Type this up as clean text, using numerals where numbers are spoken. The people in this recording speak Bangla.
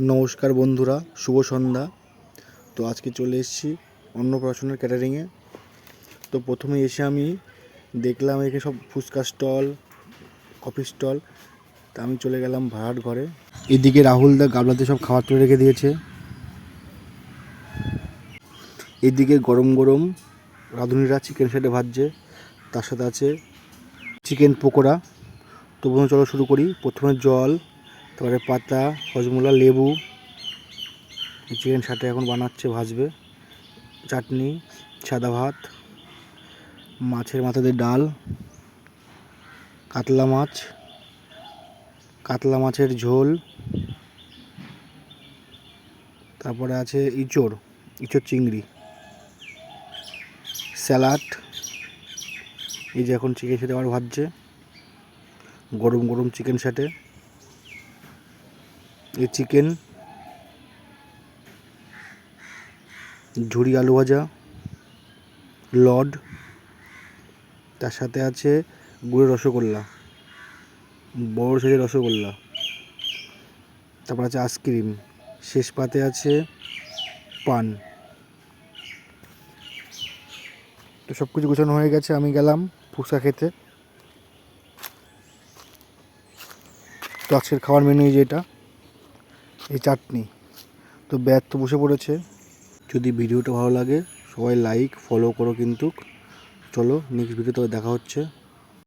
নমস্কার বন্ধুরা, শুভ সন্ধ্যা। তো আজকে চলে এসেছি অন্নপ্রাশনের ক্যাটারিংয়ে। তো প্রথমে এসে আমি দেখলাম এখানে সব ফুচকা স্টল, কফি স্টল। তা আমি চলে গেলাম ভাড়ার ঘরে। এদিকে রাহুলদা গামলাতে সব খাবার তুলে রেখে দিয়েছে। এদিকে গরম গরম রাঁধুনিরা চিকেন সেটে ভাজছে, তার সাথে আছে চিকেন পকোড়া। তো প্রথমে চলো শুরু করি। প্রথমে জল, তারপরে পাতা, হজমোলা, লেবু। চিকেন সাথে এখন বানাচ্ছে, ভাজবে। চাটনি, সাদা ভাত, মাছের মাথা দিয়ে ডাল, কাতলা মাছ, কাতলা মাছের ঝোল, তারপরে আছে ইঁচড় চিংড়ি, স্যালাড। এই যে এখন চিকেন সাথে আবার ভাজছে, গরম গরম চিকেন সাথে। এই চিকেন, ঝুরি আলু ভাজা, লড, তার সাথে আছে গুড়ের রসগোল্লা, বড় সাইজের রসগোল্লা। তারপর আছে আইসক্রিম, শেষ পাতে আছে পান। তো সব কিছু গোছানো হয়ে গেছে, আমি গেলাম ফুচকা খেতে। তো আজকের খাওয়ার মেনু এই যেটা, এই চাটনি। তো ব্যাগ তো বসে পড়েছে। যদি ভিডিওটা ভালো লাগে সবাই লাইক ফলো করো কিন্তু। চলো নেক্সট ভিডিওতে দেখা হচ্ছে।